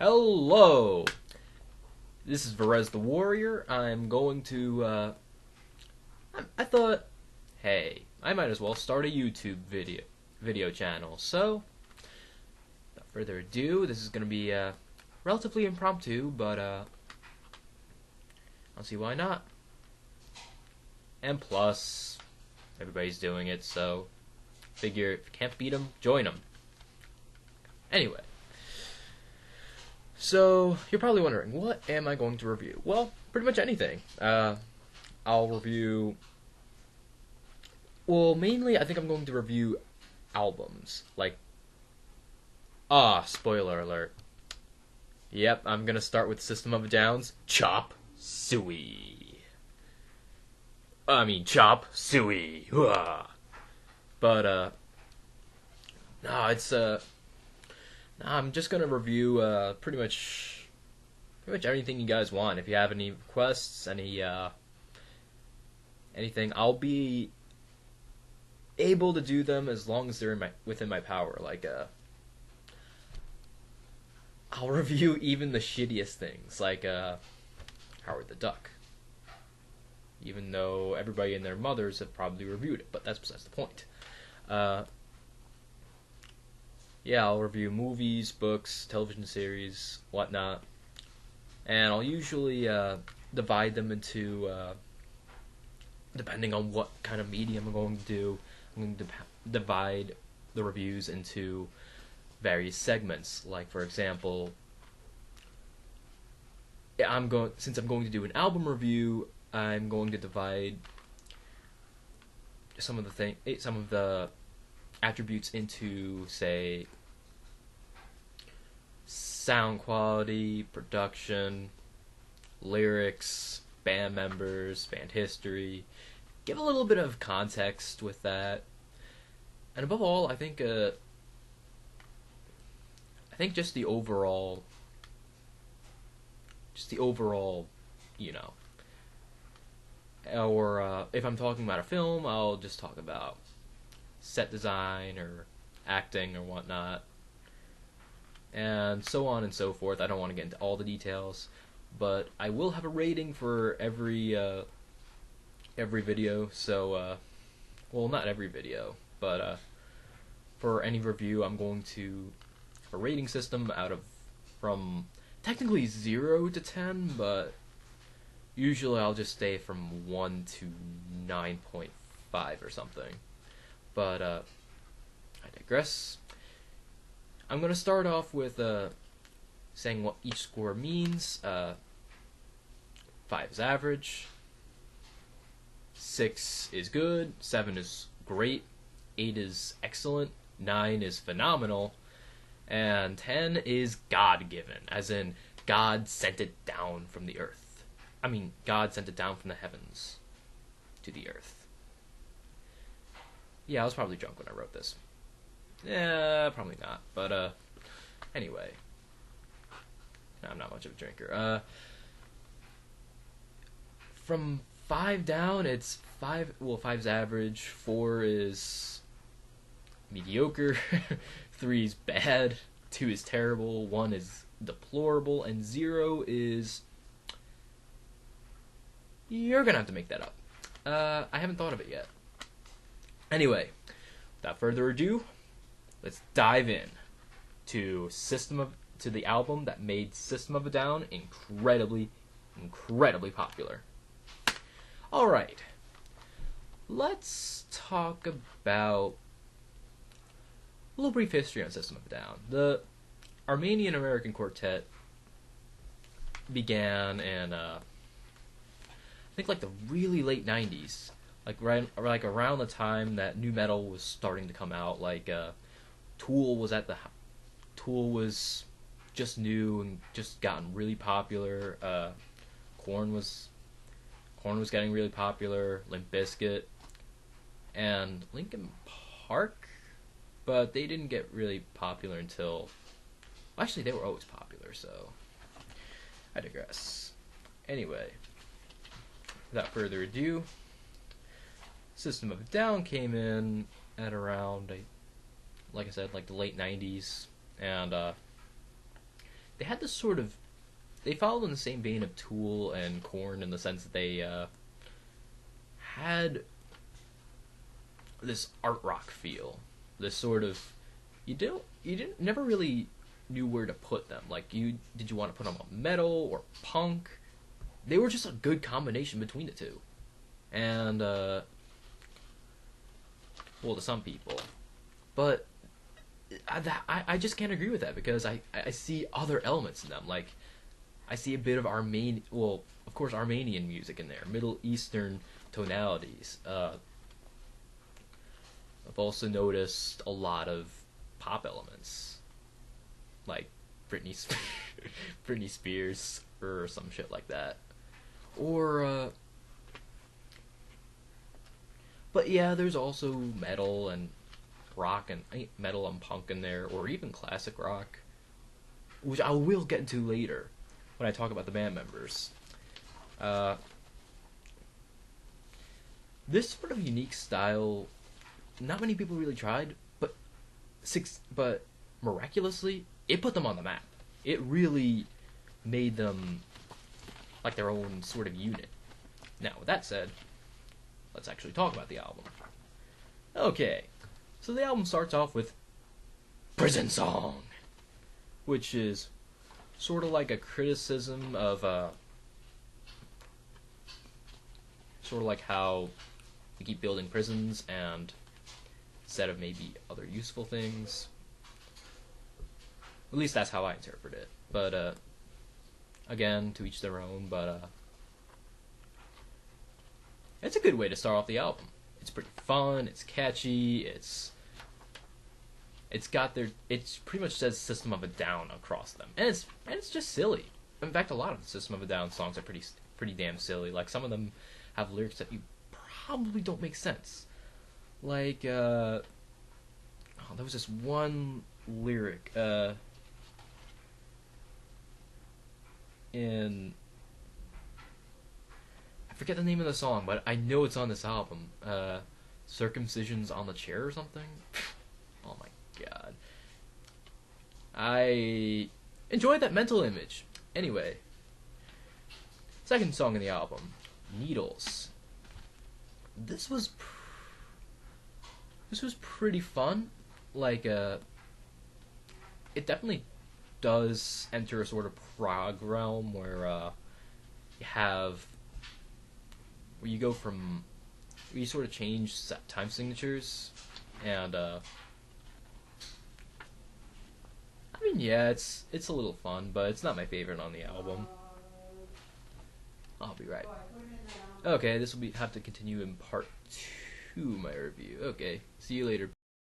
Hello! This is Varez the Warrior. I'm going to, I thought, hey, I might as well start a YouTube video channel. So, without further ado, this is going to be, relatively impromptu, but, I'll see why not. And plus, everybody's doing it, so, figure if you can't beat them, join them. Anyway. So, you're probably wondering, what am I going to review? Well, pretty much anything. I'll review... Well, mainly, I think I'm going to review albums. Like... spoiler alert. Yep, I'm gonna start with System of a Down's Chop Suey. Chop Suey. But, no, it's, I'm just gonna review pretty much anything you guys want. If you have any requests, anything, I'll be able to do them as long as they're within my power. Like I'll review even the shittiest things, like Howard the Duck. Even though everybody and their mothers have probably reviewed it, but that's besides the point. Yeah, I'll review movies, books, television series, whatnot. And I'll usually divide them into, depending on what kind of medium I'm going to do, I'm going to divide the reviews into various segments. Like, for example, since I'm going to do an album review, I'm going to divide some of the attributes into, say, sound quality, production, lyrics, band members, band history. Give a little bit of context with that, and above all, I think just the overall, you know. Or if I'm talking about a film, I'll just talk about set design or acting or whatnot, and so on and so forth. I don't want to get into all the details, but I will have a rating for every video. So, well, not every video, but for any review, I'm going to have a rating system from technically 0 to 10, but usually I'll just stay from 1 to 9.5 or something. But, I digress. I'm going to start off with saying what each score means. 5 is average, 6 is good, 7 is great, 8 is excellent, 9 is phenomenal, and 10 is God-given, as in God sent it down from the earth. God sent it down from the heavens to the earth. Yeah, I was probably drunk when I wrote this. Yeah, probably not. But, anyway. I'm not much of a drinker. From 5 down, it's 5... Well, 5's average, 4 is mediocre, 3 is bad, 2 is terrible, 1 is deplorable, and 0 is... You're gonna have to make that up. I haven't thought of it yet. Anyway, without further ado, let's dive in to the album that made System of a Down incredibly popular. Alright, let's talk about a little brief history on System of a Down. The Armenian-American Quartet began in, I think, like the really late 90s. Like around the time that nu metal was starting to come out. Like Tool was just new and just gotten really popular. Korn was getting really popular. Limp Bizkit and Linkin Park, but they didn't get really popular until... Actually, they were always popular, so I digress. Anyway, without further ado, System of a Down came in at around, like I said, like the late 90s, and they had this sort of, they followed in the same vein of Tool and Korn in the sense that they had this art rock feel. This sort of, you didn't never really knew where to put them. Like, did you want to put them on metal or punk? They were just a good combination between the two, and well, to some people, but I just can't agree with that because I see other elements in them. Like, I see a bit of well, of course, Armenian music in there, Middle Eastern tonalities. I've also noticed a lot of pop elements, like Britney Spears or some shit like that. Or, but yeah, there's also metal and rock and metal and punk in there, or even classic rock, which I will get into later when I talk about the band members. This sort of unique style, not many people really tried, but miraculously, it put them on the map. It really made them like their own sort of unit. Now, with that said, let's actually talk about the album. Okay, so the album starts off with Prison Song, which is sort of like a criticism of sort of like how we keep building prisons and instead of maybe other useful things. At least that's how I interpret it. But again, to each their own, but it's a good way to start off the album. It's pretty fun, it's catchy, it's pretty much says System of a Down across them. And it's just silly. In fact, a lot of the System of a Down songs are pretty damn silly. Like, some of them have lyrics that you probably don't make sense. Like, there was this one lyric, in, I forget the name of the song, but I know it's on this album. Circumcision's on the Chair or something? Oh my god. I enjoyed that mental image. Anyway, second song in the album, Needles. This was pretty fun. Like, it definitely does enter a sort of prog realm where you go from, where you sort of change time signatures, and I mean, yeah, it's a little fun, but it's not my favorite on the album. I'll be right. Okay, this will have to continue in part 2 my review. Okay, see you later.